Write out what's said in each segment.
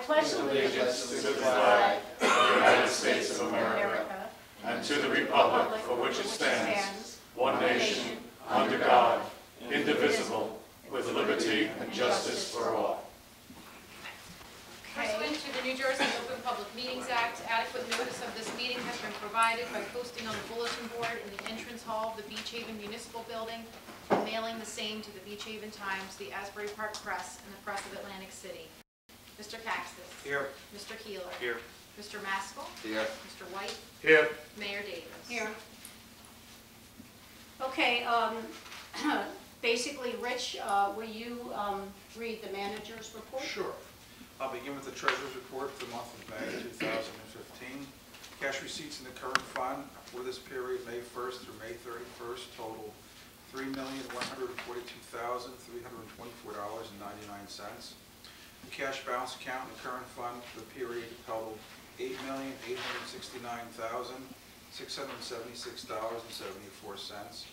pledge allegiance to the flag of the United States of America and to the republic for which it stands, one nation, under God, indivisible, with liberty and justice for all. Pursuant to the New Jersey Open Public Meetings Act, adequate notice of this meeting has been provided by posting on the bulletin board in the entrance hall of the Beach Haven Municipal Building and mailing the same to the Beach Haven Times, the Asbury Park Press, and the Press of Atlantic City. Mr. Caxton. Here. Mr. Keeler. Here. Mr. Maskell. Here. Mr. White. Here. Mayor Davis. here. Okay, basically, Rich, will you read the manager's report? Sure. I'll begin with the treasurer's report for the month of May 2015. Cash receipts in the current fund for this period, May 1st through May 31st, total $3,142,324.99. The cash balance account in the current fund for the period totaled $8,869,676.74.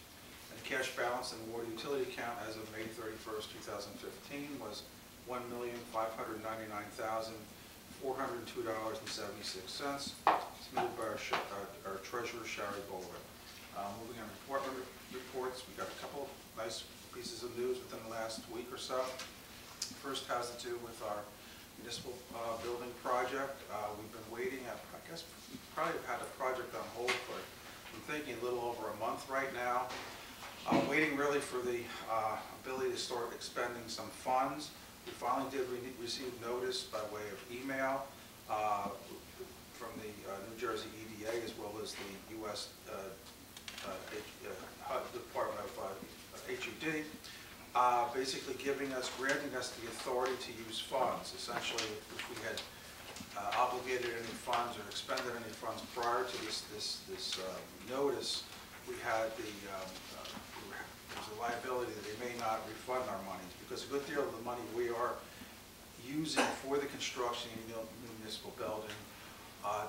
And the cash balance in the water utility account as of May 31st, 2015 was $1,599,402.76, submitted by our treasurer, Shari Baldwin. Moving on to reports, we got a couple of nice pieces of news within the last week or so. First has to do with our municipal building project. We've been waiting, I guess probably had a project on hold for, I'm thinking, a little over a month right now. Waiting really for the ability to start expending some funds. We finally did receive notice by way of email from the New Jersey EDA as well as the U.S. Department of HUD, basically granting us the authority to use funds. Essentially, if we had obligated any funds or expended any funds prior to this notice, we had there's a liability that they may not refund our monies, because a good deal of the money we are using for the construction of the municipal building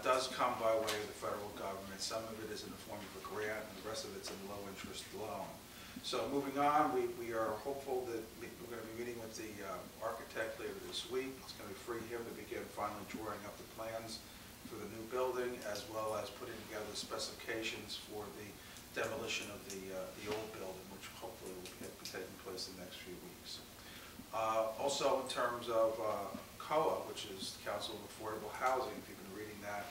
does come by way of the federal government. Some of it is in the form of a grant, and the rest of it's a low interest loan. So moving on, we are hopeful that we're going to be meeting with the architect later this week. It's going to free him to begin finally drawing up the plans for the new building, as well as putting together the specifications for the demolition of the old building, which hopefully will be taking place in the next few weeks. Also, in terms of COA, which is Council of Affordable Housing, if you've been reading that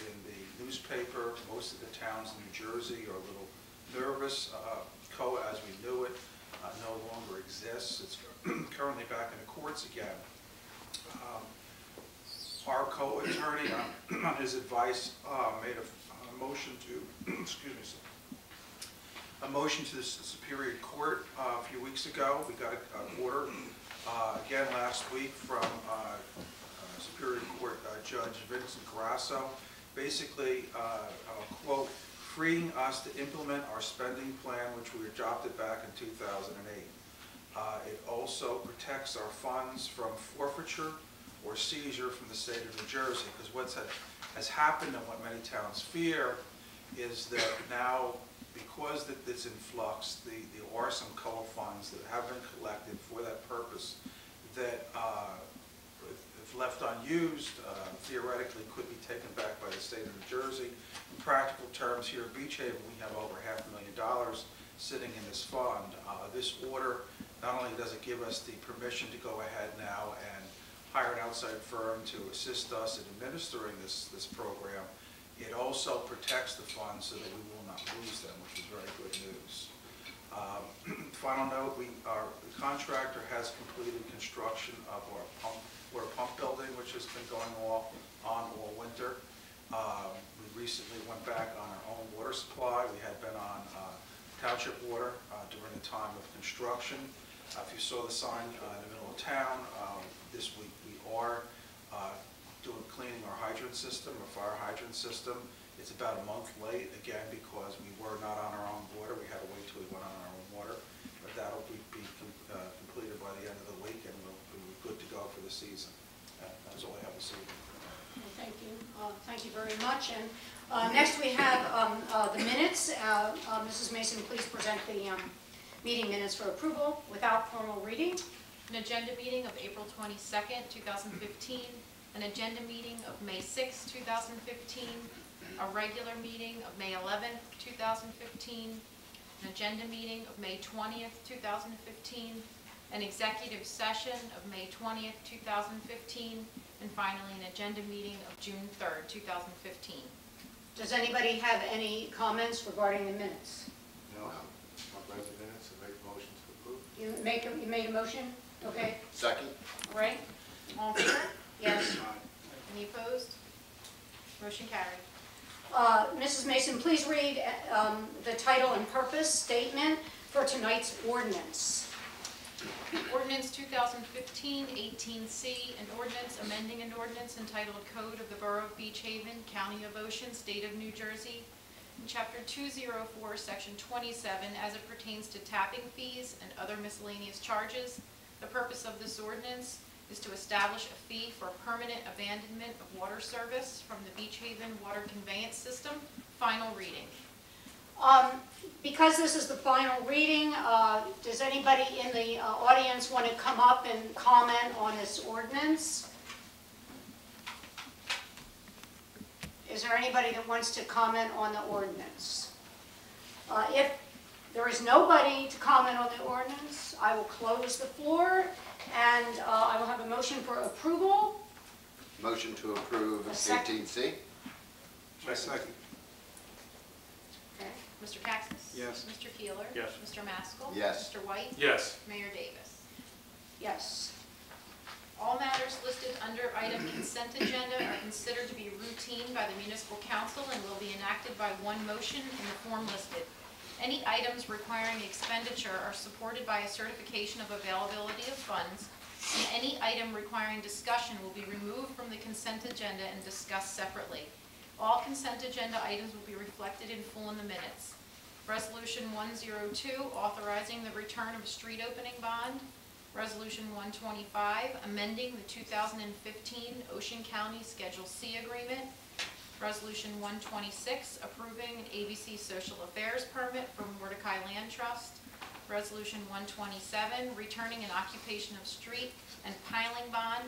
in the newspaper, most of the towns in New Jersey are a little nervous. COA, as we knew it, no longer exists. It's currently back in the courts again. Our COA attorney, on his advice, made a motion to, excuse me, a motion to the Superior Court a few weeks ago. We got an order again last week from Superior Court Judge Vincent Grasso, basically, quote, freeing us to implement our spending plan, which we adopted back in 2008. It also protects our funds from forfeiture or seizure from the state of New Jersey, because what has happened and what many towns fear is that now, because it's in flux, there are some COA funds that have been collected for that purpose that, if left unused, theoretically could be taken back by the state of New Jersey. In practical terms, here at Beach Haven, we have over $500,000 sitting in this fund. This order, not only does it give us the permission to go ahead now and hire an outside firm to assist us in administering this program, it also protects the funds so that we will not lose them, which is very good news. Final note, the contractor has completed construction of our water pump building, which has been going on all winter. We recently went back on our own water supply. We had been on township water during the time of construction. If you saw the sign in the middle of town, this week we are cleaning our hydrant system, our fire hydrant system. It's about a month late, again, because we were not on our own water. We had to wait till we went on our own water. But that'll be completed by the end of the week, and we'll be good to go for the season. That's all I have this evening. Well, thank you. Thank you very much. And next we have the minutes. Mrs. Mason, please present the meeting minutes for approval without formal reading. An agenda meeting of April 22nd, 2015. an agenda meeting of May 6, 2015, a regular meeting of May 11th, 2015, an agenda meeting of May 20th, 2015, an executive session of May 20th, 2015, and finally an agenda meeting of June 3rd, 2015. Does anybody have any comments regarding the minutes? No. I'll raise the minutes and make motion to approve. You made a motion? Okay, Second? all right. All in favor? Yes. Any opposed? Motion carried. Mrs. Mason, please read the title and purpose statement for tonight's ordinance. Ordinance 2015-18C, an ordinance amending an ordinance entitled Code of the Borough of Beach Haven, County of Ocean, State of New Jersey, in Chapter 204, Section 27, as it pertains to tapping fees and other miscellaneous charges. The purpose of this ordinance is to establish a fee for permanent abandonment of water service from the Beach Haven Water Conveyance System. Final reading. Because this is the final reading, does anybody in the audience want to come up and comment on this ordinance? Is there anybody that wants to comment on the ordinance? If there is nobody to comment on the ordinance, I will close the floor and I will have a motion for approval. Motion to approve A second. 18C? I second. Okay. Mr. Kaxis? Yes. Mr. Keeler? Yes. Mr. Maskell? Yes. Mr. White? Yes. Mayor Davis? Yes. All matters listed under item consent agenda are considered to be routine by the municipal council and will be enacted by one motion in the form listed. Any items requiring expenditure are supported by a certification of availability of funds, and any item requiring discussion will be removed from the consent agenda and discussed separately. All consent agenda items will be reflected in full in the minutes. Resolution 102, authorizing the return of a street opening bond. Resolution 125, amending the 2015 Ocean County Schedule C agreement. Resolution 126, approving an ABC Social Affairs permit from Mordecai Land Trust. Resolution 127, returning an occupation of street and piling bond.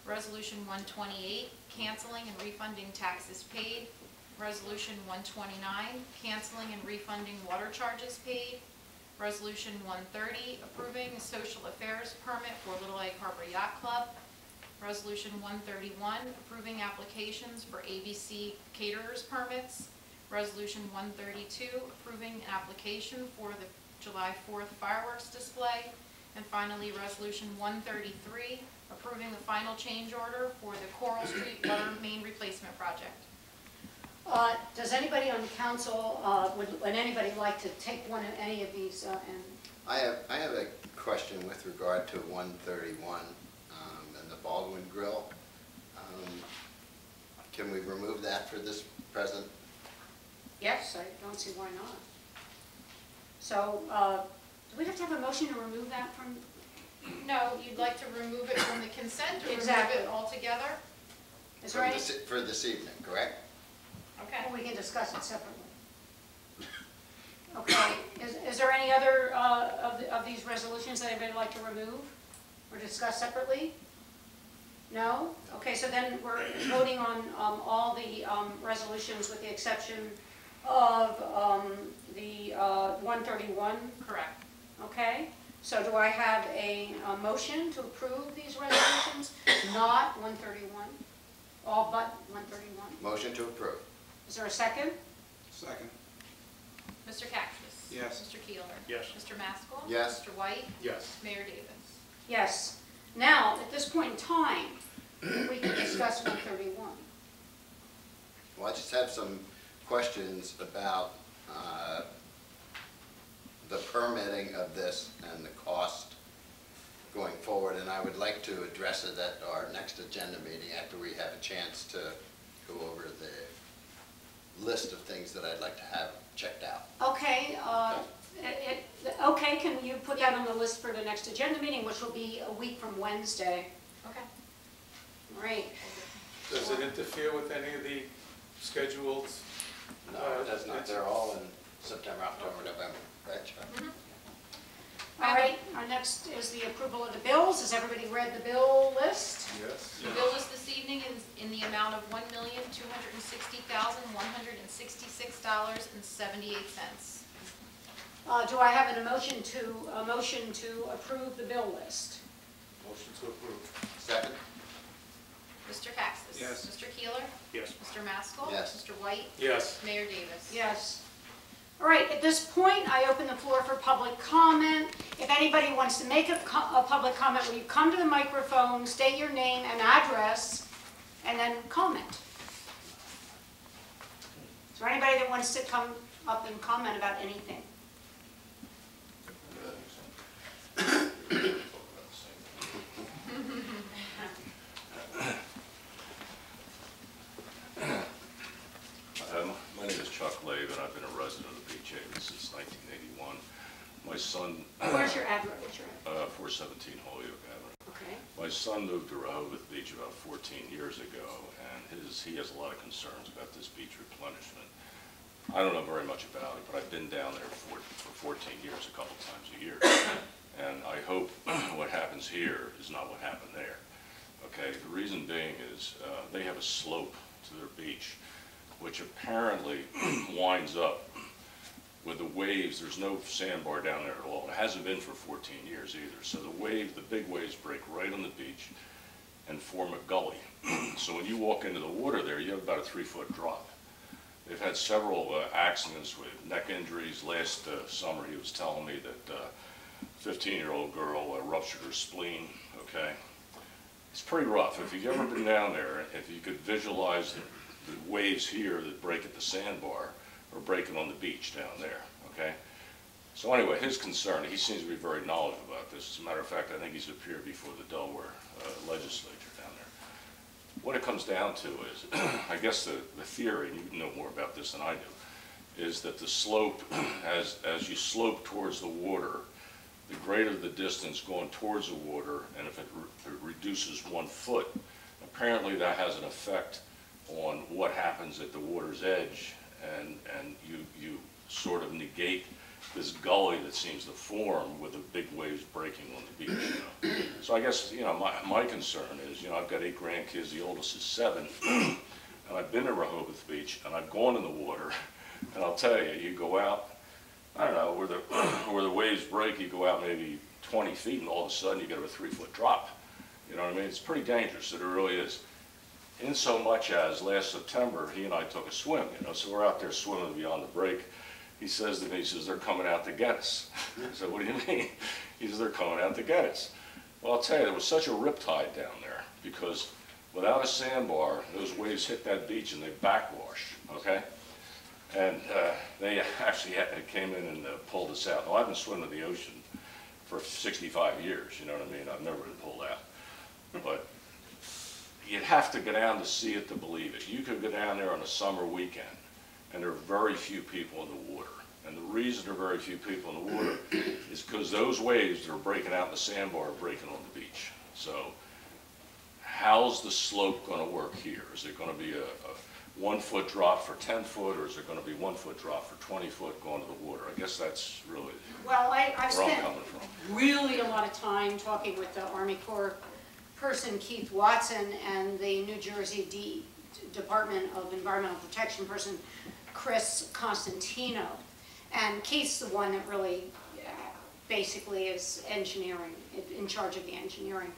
Resolution 128, canceling and refunding taxes paid. Resolution 129, canceling and refunding water charges paid. Resolution 130, approving a social affairs permit for Little Egg Harbor Yacht Club. Resolution 131, approving applications for ABC caterers permits. Resolution 132, approving an application for the July 4th fireworks display. And finally, Resolution 133, approving the final change order for the Coral Street water main replacement project. Does anybody on the council, would anybody like to take any of these and I have a question with regard to 131 and the Baldwin Grill. Can we remove that for this present? yes, I don't see why not. So, do we have to have a motion to remove that from? No, you'd like to remove it from the consent or remove Exactly. it altogether? Is there any? For this evening, correct? Okay. Well, we can discuss it separately. Okay, is there any other of these resolutions that anybody would like to remove or discuss separately? No? Okay, so then we're voting on all the resolutions with the exception of the 131, Correct. okay? So do I have a motion to approve these resolutions, not 131, all but 131? Motion to approve. Is there a second? Second. Mr. Kaxis? Yes. Mr. Keeler? Yes. Mr. Maskell? Yes. Mr. White? Yes. Mayor Davis? Yes. Now, at this point in time, we can discuss 131. Well, I just have some questions about the permitting of this and the cost going forward, and I would like to address it at our next agenda meeting after we have a chance to go over the list of things that I'd like to have checked out. Okay, okay, can you put that on the list for the next agenda meeting, which will be a week from Wednesday? Okay. All right. Does it interfere with any of the scheduled? No, it does not. They're all in September, October, November. Right, Chuck? All right, Our next is the approval of the bills. Has everybody read the bill list? Yes. The bill list this evening is in the amount of $1,260,166.78. Do I have a motion to approve the bill list? Motion to approve. Second? Mr. Kaxis? Yes. Mr. Keeler? Yes. Mr. Maskell? Yes. Mr. White? Yes. Mayor Davis? Yes. All right, at this point, I open the floor for public comment. If anybody wants to make a public comment, will you come to the microphone, state your name and address, and then comment? Is there anybody that wants to come up and comment about anything? My name is Chuck Lave, and I've been a resident of Beach Haven since 1981. My son, Where's your address? What's your address? 417 Holyoke Avenue. Okay. My son moved to Rehoboth Beach about 14 years ago, and he has a lot of concerns about this beach replenishment. I don't know very much about it, but I've been down there for 14 years, a couple times a year. And I hope what happens here is not what happened there. Okay, the reason being is they have a slope to their beach, which apparently winds up with the waves. There's no sandbar down there at all. It hasn't been for 14 years either. So the big waves break right on the beach and form a gully. So when you walk into the water there, you have about a 3-foot drop. They've had several accidents with neck injuries. Last summer, he was telling me that a 15-year-old girl ruptured her spleen, okay? It's pretty rough. If you've ever been down there, if you could visualize the waves here that break at the sandbar are breaking on the beach down there, okay? So anyway, his concern, he seems to be very knowledgeable about this. As a matter of fact, I think he's appeared before the Delaware legislature down there. What it comes down to is, I guess the theory, and you know more about this than I do, is that the slope, as you slope towards the water, the greater the distance going towards the water, and if it reduces 1 foot, apparently that has an effect on what happens at the water's edge, and you sort of negate this gully that seems to form with the big waves breaking on the beach. You know? So I guess, you know, my concern is, you know, I've got 8 grandkids, the oldest is 7, and I've been to Rehoboth Beach, and I've gone in the water, and I'll tell you, you go out, I don't know, where the waves break, you go out maybe 20 feet, and all of a sudden you get a 3-foot drop. You know what I mean? It's pretty dangerous, it really is. In so much as last September, he and I took a swim, you know, so we're out there swimming beyond the break. He says to me, he says, they're coming out to get us. I said, what do you mean? He says, they're coming out to get us. Well, I'll tell you, there was such a riptide down there because without a sandbar, those waves hit that beach and they backwash, okay? And they actually came in and pulled us out. Now, I've been swimming the ocean for 65 years, you know what I mean? I've never been pulled out. But you'd have to go down to see it to believe it. You could go down there on a summer weekend, and there are very few people in the water. And the reason there are very few people in the water is because those waves that are breaking out in the sandbar are breaking on the beach. So how's the slope going to work here? Is it going to be a 1-foot drop for 10 foot, or is it going to be 1-foot drop for 20 foot going to the water? I guess that's really Well, I've where I'm spent coming from. really a lot of time talking with the Army Corps person, Keith Watson, and the New Jersey Department of Environmental Protection person, Chris Constantino. And Keith's the one that really basically is engineering, in charge of the engineering.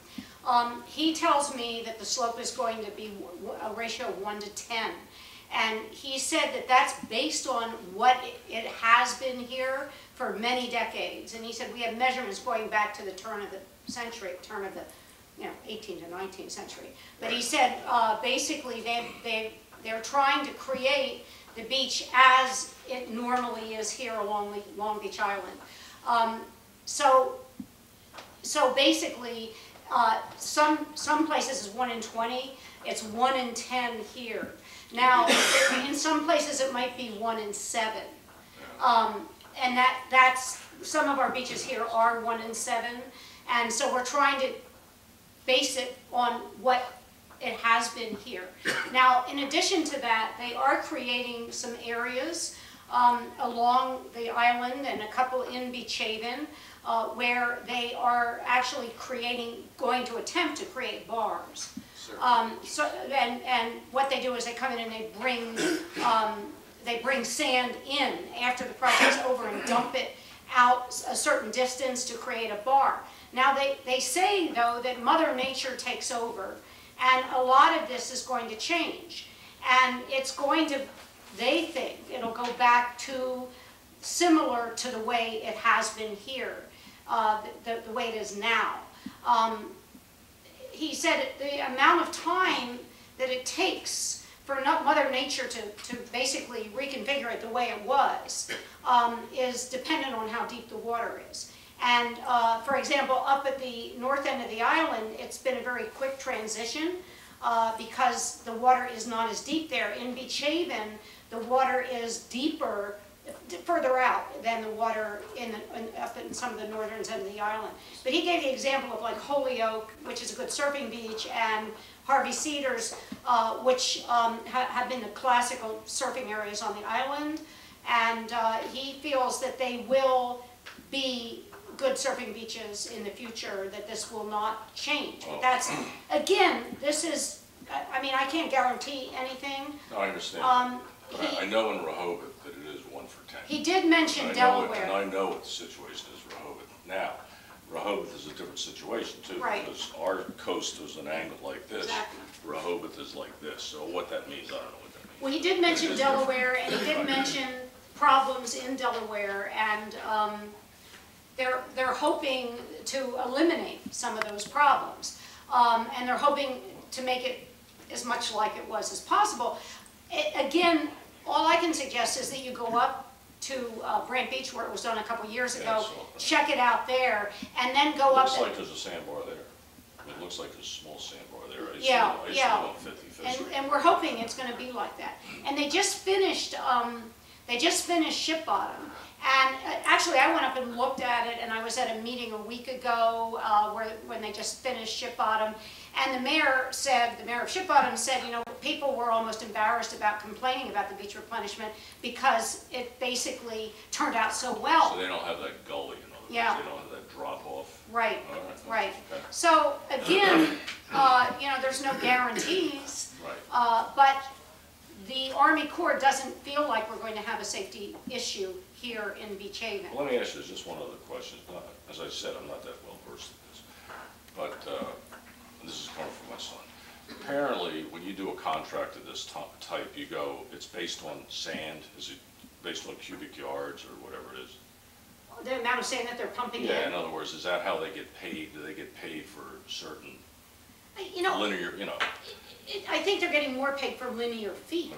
He tells me that the slope is going to be a ratio of 1 to 10. And he said that that's based on what it has been here for many decades. And he said we have measurements going back to the turn of the century, 18th to 19th century. But he said basically they're trying to create the beach as it normally is here along Long Beach Island. So basically, some places is 1 in 20. It's 1 in 10 here. Now, in some places it might be 1 in 7. And that's some of our beaches here are 1 in 7. And so we're trying to base it on what it has been here. Now, in addition to that, they are creating some areas along the island and a couple in Beach Haven, where they are actually going to attempt to create bars. And what they do is they come in and they bring sand in after the project's over and dump it out a certain distance to create a bar. Now they say though that Mother Nature takes over, and a lot of this is going to change, and it's going to, they think it'll go back to similar to the way it has been here, the way it is now. He said the amount of time that it takes for Mother Nature to basically reconfigure it the way it was is dependent on how deep the water is. And for example, up at the north end of the island, it's been a very quick transition because the water is not as deep there. In Beach Haven, the water is deeper, further out than the water up in some of the northern end of the island. But he gave the example of like Holyoke, which is a good surfing beach, and Harvey Cedars, which have been the classical surfing areas on the island. And he feels that they will be good surfing beaches in the future, that this will not change. But that's, again, this is, I mean, I can't guarantee anything. No, I understand. But I know in Rehoboth that it is 1 for 10. He did mention Delaware. And I know what the situation is in Rehoboth. Now, Rehoboth is a different situation too. Right. Because our coast is an angle like this. Exactly. Rehoboth is like this. So what that means, I don't know what that means. Well, he did mention Delaware, and he did mention problems in Delaware, and they're hoping to eliminate some of those problems. And they're hoping to make it as much like it was as possible. Again, all I can suggest is that you go up to Brant Beach, where it was done a couple years ago, check it out there, and then go up. It looks like there's a sandbar there. It looks like there's a small sandbar there. I used to Yeah. live on 55th Street. And we're hoping it's going to be like that. And they just finished Ship Bottom. And actually, I went up and looked at it, and I was at a meeting a week ago when they just finished Ship Bottom. And the mayor of Ship Bottom said, you know, people were almost embarrassed about complaining about the beach replenishment because it basically turned out so well. So they don't have that gully, in other words. Yeah. They don't have that drop off. Right, All right. Okay. So again, you know, there's no guarantees. Right. But the Army Corps doesn't feel like we're going to have a safety issue here in Beach Haven. Well, let me ask you just one other question. As I said, I'm not that well versed in this, but this is coming from my son. Apparently, when you do a contract of this type, you go, it's based on sand. Is it based on cubic yards or whatever it is? The amount of sand that they're pumping Yeah, in. in other words, is that how they get paid? Do they get paid for certain You know, linear, you know? I think they're getting more paid for linear feet.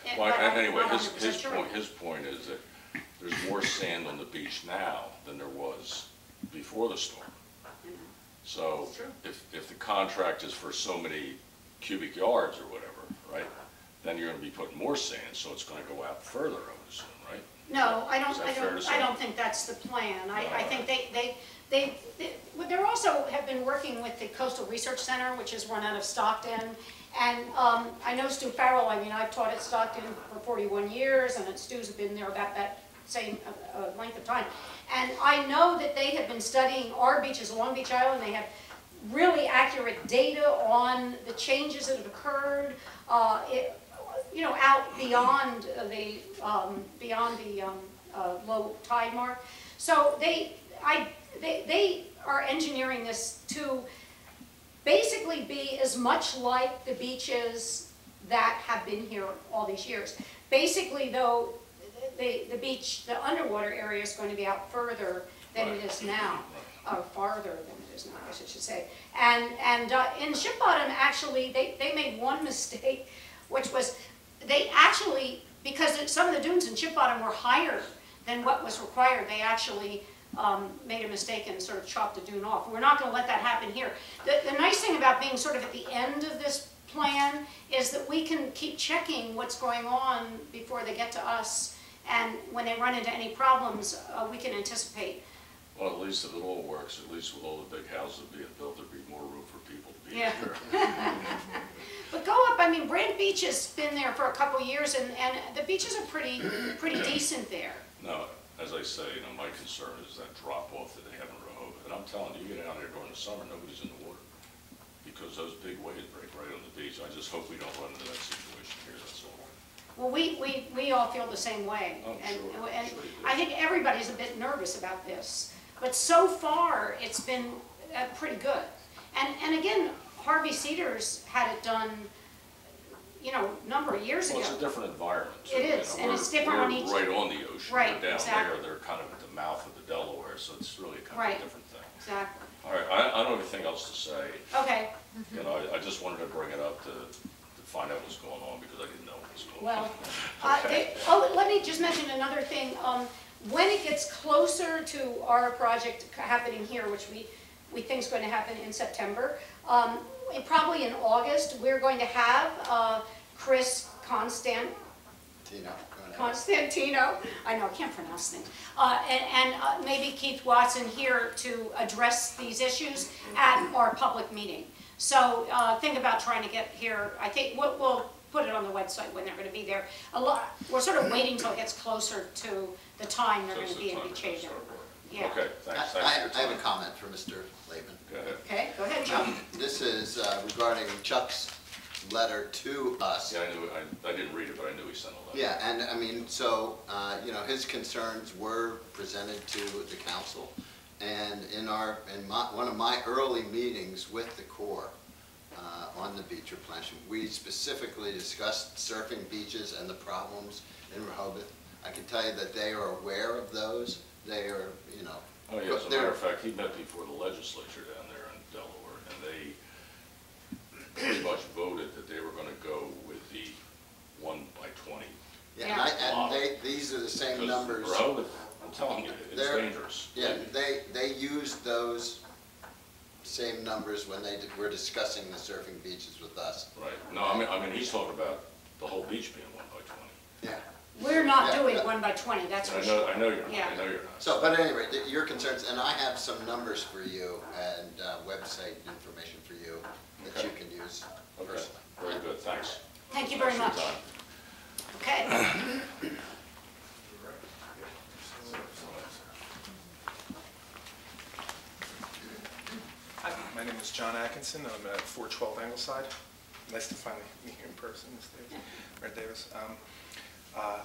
Okay. But Well, I'm anyway, not his 100% sure. point is that there's more sand on the beach now than there was before the storm. So It's true. if the contract is for so many cubic yards or whatever, right, then you're gonna be putting more sand, so it's gonna go out further, I would assume, right? No, I Is that fair to say? don't think that's the plan. I Alright. think they also have been working with the Coastal Research Center, which is run out of Stockton. And I know Stu Farrell, I mean, I've taught at Stockton for 41 years, and Stu's been there about that same length of time. And I know that they have been studying our beaches along Beach Island. They have really accurate data on the changes that have occurred, you know, out beyond the low tide mark. So they are engineering this to basically be as much like the beaches that have been here all these years. Basically, though, the underwater area is going to be out further than it is now, or farther than it is now, I guess I should say. And in Ship Bottom, actually, they made one mistake, which was they actually, because some of the dunes in Ship Bottom were higher than what was required, they actually made a mistake and sort of chopped the dune off. We're not going to let that happen here. The nice thing about being sort of at the end of this plan is that we can keep checking what's going on before they get to us, and when they run into any problems, we can anticipate Well, at least if it all works, at least with all the big houses being built, there'd be more room for people to be Yeah. there. But go up, I mean, Brand Beach has been there for a couple years, and the beaches are pretty decent there. No, as I say, my concern is that drop off that they have in Rehoboth. And I'm telling you, you get out there during the summer, nobody's in the water. Because those big waves break right on the beach. I just hope we don't run into that situation here, that's all. Well, we all feel the same way. Oh, And sure, and sure you do. I think everybody's a bit nervous about this. But so far, it's been pretty good. And again, Harvey Cedars had it done, a number of years ago. Well, it's a different environment. too, It is, and it's different on each- We're right on the ocean. Right, They're down exactly. there, they're kind of at the mouth of the Delaware, so it's really kind of Right. a different thing. Exactly. All right, I don't have anything else to say. Okay, I just wanted to bring it up to find out what's going on, because I didn't know what was going on. well, Okay. let me just mention another thing. When it gets closer to our project happening here, which we think is going to happen in September, probably in August, we're going to have Chris Tino, go ahead. Constantino, I know, I can't pronounce things, and maybe Keith Watson here to address these issues at our public meeting. So think about trying to get here. I think we'll put it on the website when they're going to be there. We're sort of waiting till it gets closer to the time they're So going it's to the be in time Beach they're gonna Haven. start work. Yeah. Okay, thanks for your I have a time. comment for Mr. Laban. Go ahead. Okay, go ahead, Joe. This is regarding Chuck's letter to us. Yeah, I didn't read it, but I knew he sent a letter. Yeah, and I mean, so, his concerns were presented to the council. And in one of my early meetings with the Corps on the beach replenishment, we specifically discussed surfing beaches and the problems in Rehoboth. I can tell you that they are aware of those. They are, Oh, yeah, as a matter of fact, he met before the legislature down there in Delaware, and they pretty much voted that they were gonna go with the 1x20. Yeah, these are the same Because numbers. Rehoboth, I'm telling you, it's They're- dangerous. Yeah, they used those same numbers when they were discussing the surfing beaches with us. Right, no, I mean, he's talking about the whole beach being 1x20. Yeah. We're not Yeah, doing yeah. 1x20, that's for I sure. know you're not, Yeah. I know you're not. So, but anyway, your concerns, and I have some numbers for you and website information for you that you can use Okay, personally. very good, thanks. Thank you very Thanks much. for your time. Okay. Hi, my name is John Atkinson. I'm at 412 Angleside. Nice to finally meet you in person, Ms. Davis. Mayor Davis.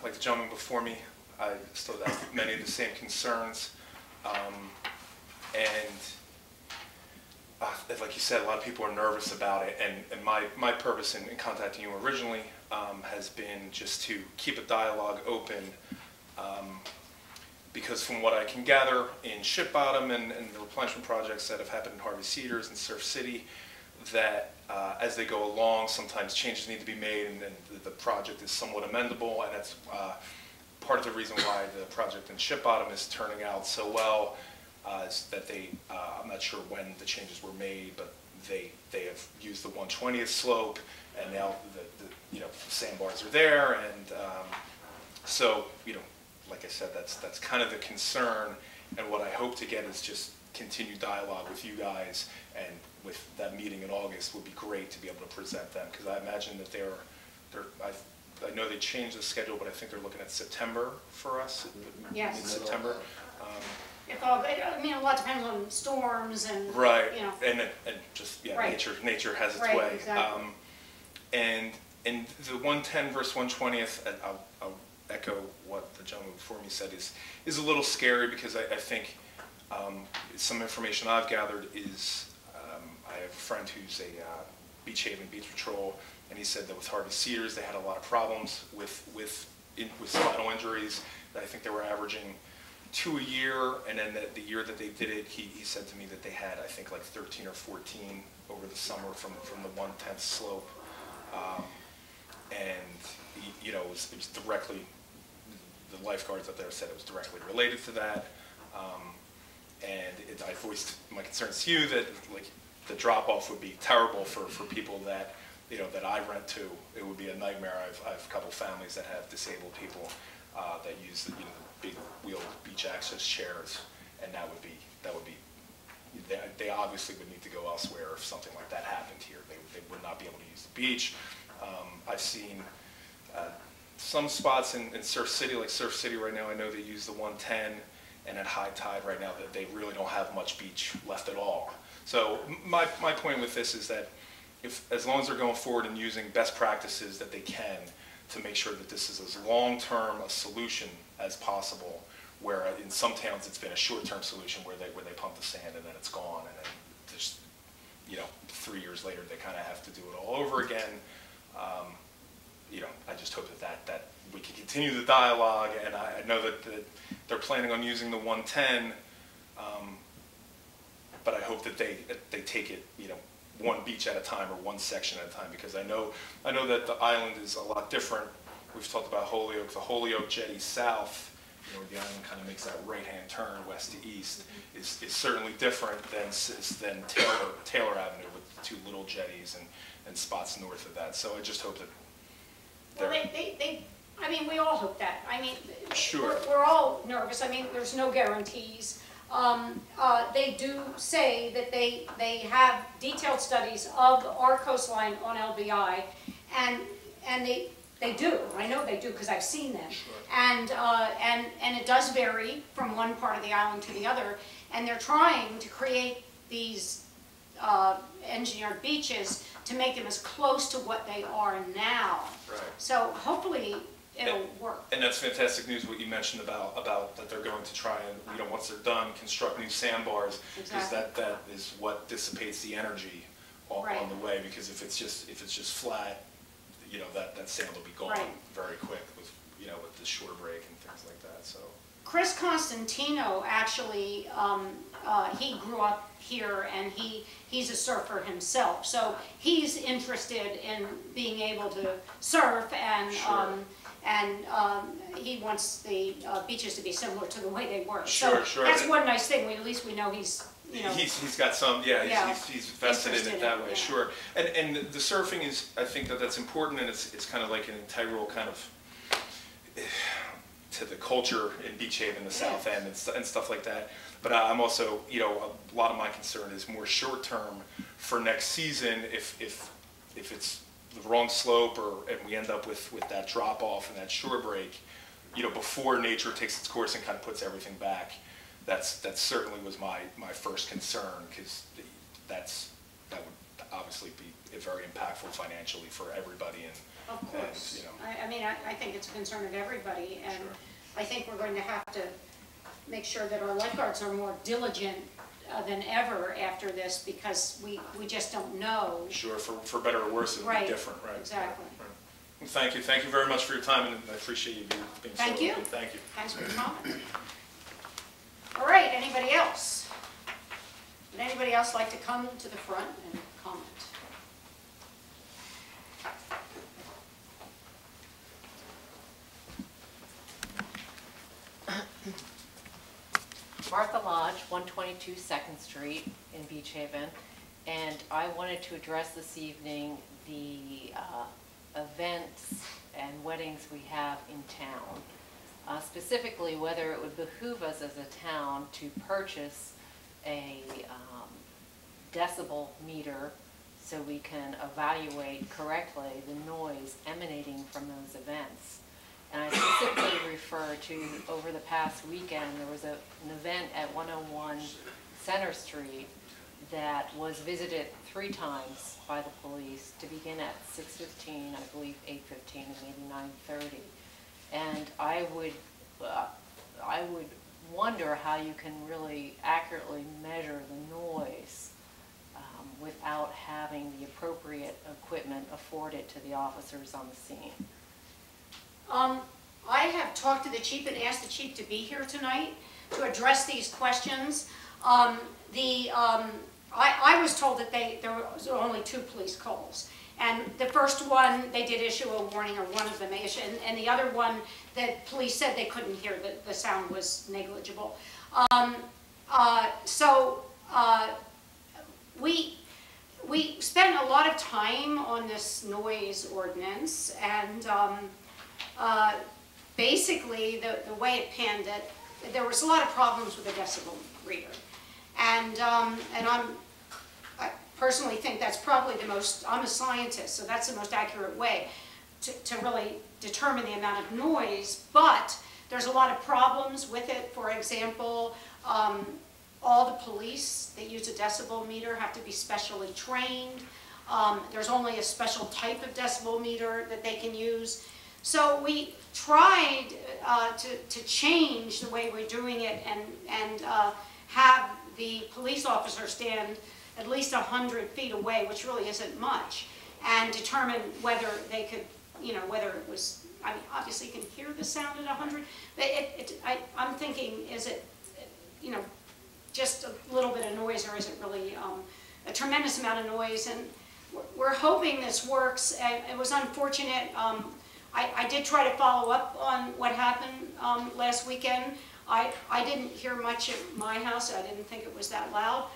Like the gentleman before me, I still have many of the same concerns. Like you said, a lot of people are nervous about it. And my purpose in contacting you originally has been just to keep a dialogue open. Because from what I can gather in Ship Bottom and the replenishment projects that have happened in Harvey Cedars and Surf City, that as they go along, sometimes changes need to be made, and then the project is somewhat amendable, and that's part of the reason why the project in Ship Bottom is turning out so well. Is that I'm not sure when the changes were made, but they have used the 1/20th slope, and now the sandbars are there, and so like I said, that's kind of the concern, and what I hope to get is just continued dialogue with you guys, and with that meeting in August would be great to be able to present them, because I imagine that I know they changed the schedule, but I think they're looking at September for us. Yes. Mid-September. I mean, a lot depends on storms and, Right, you know. and just, yeah, Right. nature has its Right, way. exactly. And the 110 versus 120th, and I'll echo what the gentleman before me said, is a little scary, because I think some information I've gathered is, I have a friend who's a Beach Haven Beach Patrol, and he said that with Harvey Cedars, they had a lot of problems with spinal injuries. I think they were averaging 2 a year, and then the year that they did it, he said to me that they had, I think, like 13 or 14 over the summer from the 1/10th slope. And it was directly, the lifeguards up there said it was directly related to that. And I voiced my concerns to you that the drop-off would be terrible for people that that I rent to. It would be a nightmare. I have a couple families that have disabled people that use the big wheeled beach access chairs, and that would be, they obviously would need to go elsewhere if something like that happened here. They would not be able to use the beach. I've seen some spots in Surf City, like Surf City right now, I know they use the 110, and at high tide right now, that they really don't have much beach left at all. So my point with this is that as long as they're going forward and using best practices that they can to make sure that this is as long-term a solution as possible, where in some towns it's been a short-term solution where they pump the sand and then it's gone, and then just, 3 years later they kind of have to do it all over again. I just hope that we can continue the dialogue, and I know that they're planning on using the 110, but I hope that they take it, one beach at a time or one section at a time, because I know that the island is a lot different. We've talked about Holyoke. The Holyoke Jetty South, where the island kind of makes that right-hand turn west to east, is certainly different than Taylor Avenue with the two little jetties and spots north of that. So I just hope that Well, I mean, we all hope that. I mean, Sure. we're all nervous. I mean, there's no guarantees. They do say that they have detailed studies of our coastline on LBI, and they do. I know they do because I've seen them. Sure. And it does vary from one part of the island to the other, and they're trying to create these engineered beaches to make them as close to what they are now. Right. So hopefully it'll work. And that's fantastic news, what you mentioned about that they're going to try and, once they're done, construct new sandbars, because Exactly. that is what dissipates the energy on Right. the way, because if it's just flat, that sand will be gone Right. very quick with the shore break and things like that, so. Chris Constantino actually, he grew up here, and he's a surfer himself. So he's interested in being able to surf, and Sure. He wants the beaches to be similar to the way they were. Sure, so sure. That's one nice thing. At least we know he's, He's got some, he's vested in Interested it in that it, way, yeah. sure. And the surfing is, I think that's important, and it's kind of like an integral kind of to the culture in Beach Haven, the South End, and stuff like that. But I'm also, a lot of my concern is more short term for next season. If it's the wrong slope, and we end up with that drop off and that shore break, before nature takes its course and kind of puts everything back. That certainly was my first concern, because that would obviously be very impactful financially for everybody. of course. And, I mean, I think it's a concern of everybody, and Sure. I think we're going to have to make sure that our lifeguards are more diligent than ever after this, because we just don't know. Sure, for better or worse, it would Right, be different, right? exactly. Right. Well, thank you very much for your time, and I appreciate you being so Thank you. open. Thank you. Thanks for your comment. All right, anybody else? Would anybody else like to come to the front and comment? Martha Lodge, 122 2nd Street in Beach Haven, and I wanted to address this evening the events and weddings we have in town. Specifically, whether it would behoove us as a town to purchase a decibel meter so we can evaluate correctly the noise emanating from those events. And I specifically refer to, over the past weekend, there was an event at 101 Center Street that was visited 3 times by the police, to begin at 6:15, I believe 8:15, and maybe 9:30. And I would wonder how you can really accurately measure the noise without having the appropriate equipment afforded to the officers on the scene. I have talked to the chief and asked the chief to be here tonight to address these questions. I was told that there was only 2 police calls. And the first one, they did issue a warning, or one of them issued, and the other one, that police said they couldn't hear, the sound was negligible. We spent a lot of time on this noise ordinance, and basically the way it panned there was a lot of problems with the decibel reader. And I personally think that's probably the most, I'm a scientist, so that's the most accurate way to really determine the amount of noise, but there's a lot of problems with it. For example, all the police that use a decibel meter have to be specially trained. There's only a special type of decibel meter that they can use. So we tried to change the way we're doing it and have the police officer stand at least 100 feet away, which really isn't much, and determine whether they could, you know, whether it was, I mean, obviously you can hear the sound at 100, but I'm thinking, is it, you know, just a little bit of noise, or is it really a tremendous amount of noise? And we're hoping this works. It was unfortunate. I did try to follow up on what happened last weekend. I didn't hear much at my house. I didn't think it was that loud.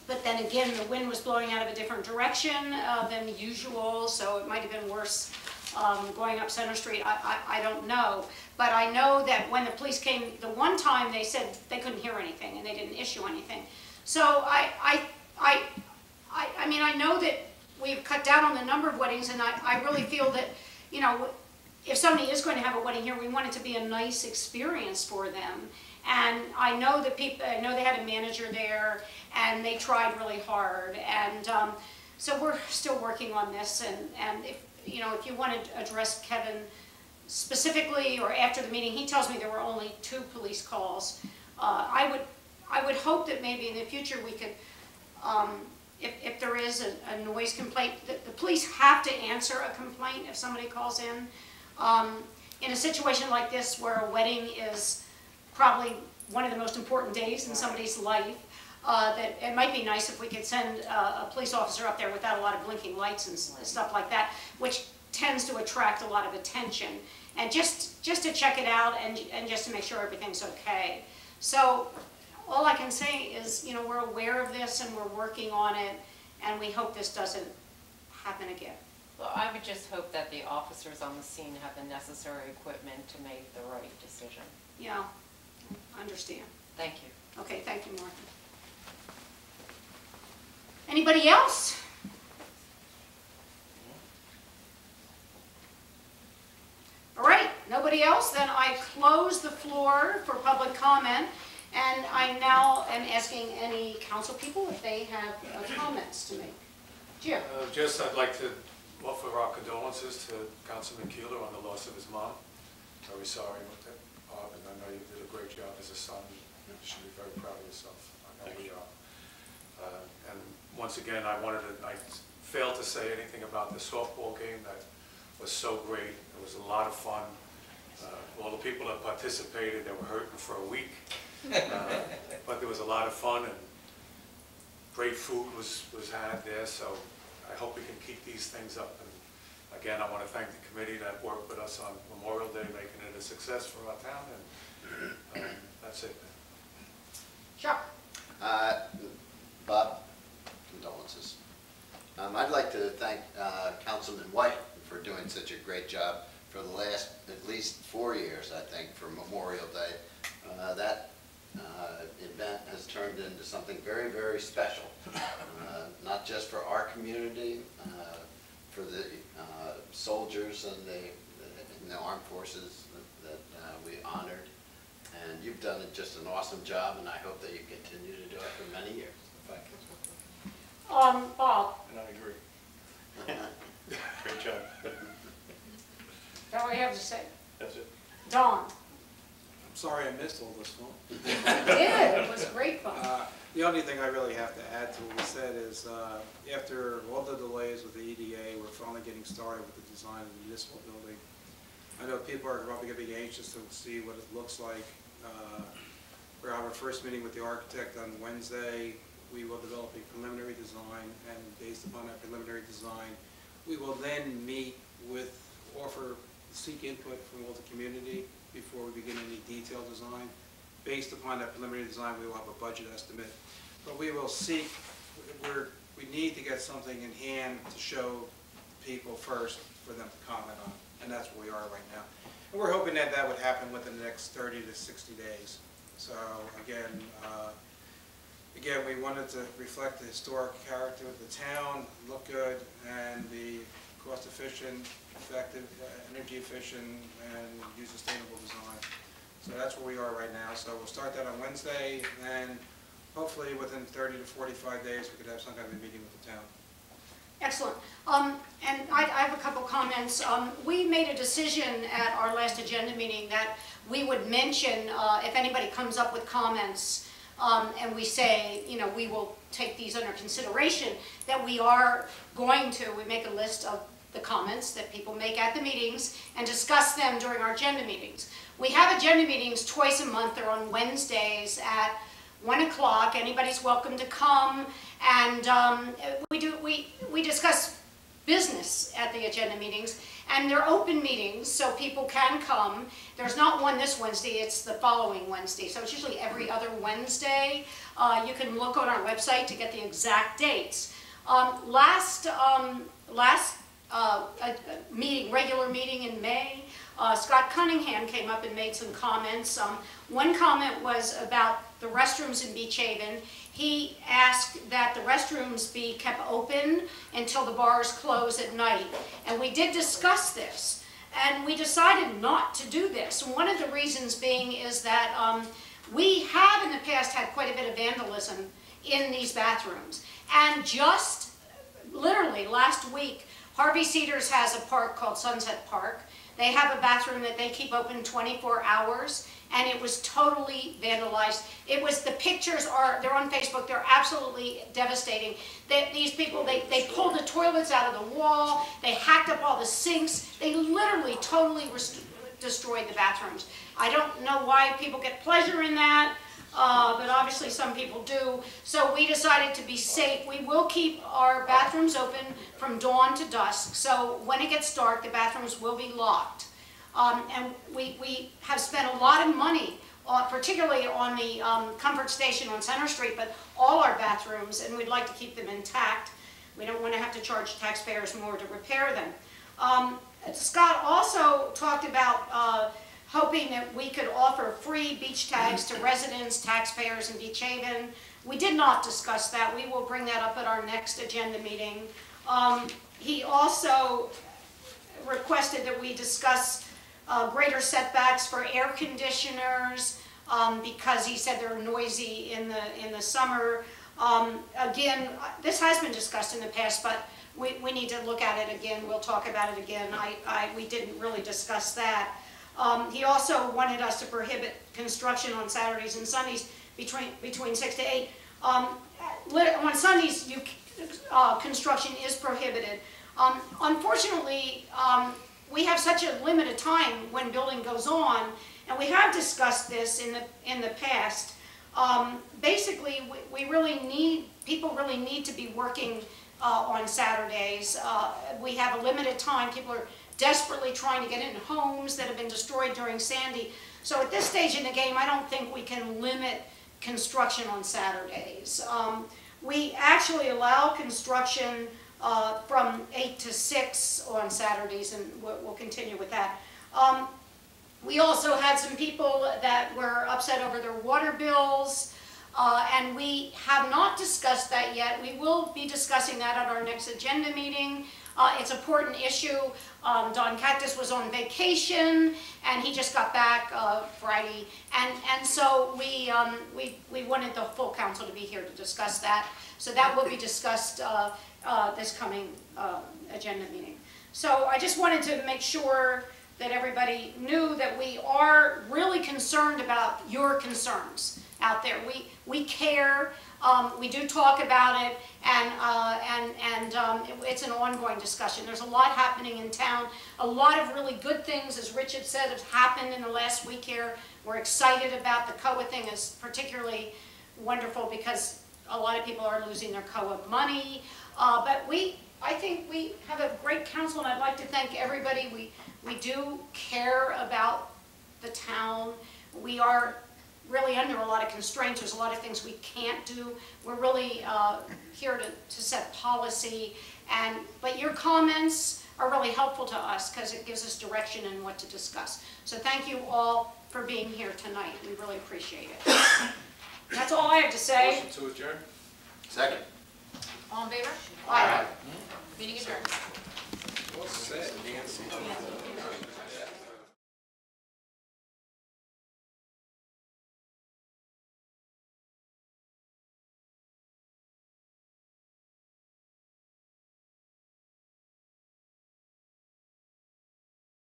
But then again, the wind was blowing out of a different direction than usual, so it might have been worse going up Center Street. I don't know. But I know that when the police came the one time, they said they couldn't hear anything and they didn't issue anything. So I mean, I know that we've cut down on the number of weddings, and I really feel that, you know, if somebody is going to have a wedding here, we want it to be a nice experience for them. And I know that I know they had a manager there, and they tried really hard. And so we're still working on this. And if, you know, if you want to address Kevin specifically or after the meeting, he tells me there were only 2 police calls. I would hope that maybe in the future we could, if there is a noise complaint, the police have to answer a complaint if somebody calls in. In a situation like this where a wedding is probably one of the most important days in somebody's life, that it might be nice if we could send a police officer up there without a lot of blinking lights and stuff like that, which tends to attract a lot of attention. And just to check it out and just to make sure everything's okay. So all I can say is, you know, we're aware of this and we're working on it, and we hope this doesn't happen again. Well, I would just hope that the officers on the scene have the necessary equipment to make the right decision. Yeah, I understand. Thank you. Okay, thank you, Martha. Anybody else? All right, nobody else? Then I close the floor for public comment, and I now am asking any council people if they have comments to make. Jim? Just, I'd like to offer our condolences to Councilman Keeler on the loss of his mom. Very sorry with it, and I know you did a great job as a son. You should be very proud of yourself. I know we are. And once again, I failed to say anything about the softball game. That was so great. It was a lot of fun. All the people that participated, they were hurting for a week. But there was a lot of fun, and great food was had there, so I hope we can keep these things up. And again, I want to thank the committee that worked with us on Memorial Day, making it a success for our town, and that's it. Sure. Bob, condolences. I'd like to thank Councilman White for doing such a great job for the last at least 4 years, I think, for Memorial Day. That event has turned into something very, very special, not just for our community, for the soldiers and the armed forces that we honored. And you've done just an awesome job, and I hope that you continue to do it for many years. Thank you. Bob? And I agree. Great job. Is that what you have to say? That's it. Don? I'm sorry I missed all this one. You did. It was great fun. The only thing I really have to add to what we said is after all the delays with the EDA, we're finally getting started with the design of the municipal building. I know people are probably going to be anxious to see what it looks like. We're having our first meeting with the architect on Wednesday. We will develop a preliminary design, and based upon that preliminary design, we will then meet with, seek input from all the community before we begin any detailed design. Based upon that preliminary design, we will have a budget estimate. But we will seek, we need to get something in hand to show people first for them to comment on, and that's where we are right now. And we're hoping that that would happen within the next 30 to 60 days. So again, we wanted to reflect the historic character of the town, look good, and be cost efficient, effective, energy efficient, and use sustainable design. So that's where we are right now. So we'll start that on Wednesday, and hopefully within 30 to 45 days, we could have some kind of a meeting with the town. Excellent. And I have a couple comments. We made a decision at our last agenda meeting that we would mention, if anybody comes up with comments, and we say, you know, we will take these under consideration, that we are going to, we make a list of the comments that people make at the meetings and discuss them during our agenda meetings. We have agenda meetings twice a month. They're on Wednesdays at 1 o'clock. Anybody's welcome to come, and we discuss business at the agenda meetings, and they're open meetings, so people can come. There's not one this Wednesday, it's the following Wednesday, so it's usually every other Wednesday. You can look on our website to get the exact dates. Last regular meeting in May, Scott Cunningham came up and made some comments. One comment was about the restrooms in Beach Haven. He asked that the restrooms be kept open until the bars close at night. And we did discuss this, and we decided not to do this. And one of the reasons being is that we have in the past had quite a bit of vandalism in these bathrooms. And just literally last week, Harvey Cedars has a park called Sunset Park. They have a bathroom that they keep open 24 hours, and it was totally vandalized. It was, the pictures are, they're on Facebook, they're absolutely devastating. These people, they pulled the toilets out of the wall, they hacked up all the sinks, they literally totally destroyed the bathrooms. I don't know why people get pleasure in that, but obviously some people do. So we decided to be safe. We will keep our bathrooms open from dawn to dusk. So when it gets dark, the bathrooms will be locked. And we have spent a lot of money, particularly on the Comfort Station on Center Street, but all our bathrooms, and we'd like to keep them intact. We don't want to have to charge taxpayers more to repair them. Scott also talked about hoping that we could offer free beach tags to residents, taxpayers in Beach Haven. We did not discuss that. We will bring that up at our next agenda meeting. He also requested that we discuss greater setbacks for air conditioners because he said they're noisy in the summer. Again, this has been discussed in the past, but we need to look at it again. We'll talk about it again. We didn't really discuss that. He also wanted us to prohibit construction on Saturdays and Sundays between 6 to 8. On Sundays, construction is prohibited. Unfortunately, we have such a limited time when building goes on, and we have discussed this in the past. Basically, people really need to be working on Saturdays. We have a limited time. People are desperately trying to get in homes that have been destroyed during Sandy. So at this stage in the game, I don't think we can limit construction on Saturdays. We actually allow construction from 8 to 6 on Saturdays, and we'll continue with that. We also had some people that were upset over their water bills, and we have not discussed that yet. We will be discussing that at our next agenda meeting. It's an important issue. Don Cactus was on vacation, and he just got back Friday, and so we wanted the full council to be here to discuss that. So that will be discussed this coming agenda meeting. So I just wanted to make sure that everybody knew that we are really concerned about your concerns out there. We care. We do talk about it, and it's an ongoing discussion. There's a lot happening in town. A lot of really good things, as Richard said, have happened in the last week here. We're excited about the COA thing. Is particularly wonderful because a lot of people are losing their COA money. But I think we have a great council, and I'd like to thank everybody. We do care about the town. We are really under a lot of constraints. There's a lot of things we can't do. We're really here to set policy. But your comments, are really helpful to us because it gives us direction in what to discuss. So thank you all for being here tonight. We really appreciate it. That's all I have to say. Motion to adjourn? Second. All in favor? Aye. Meeting adjourned. Well said, Nancy.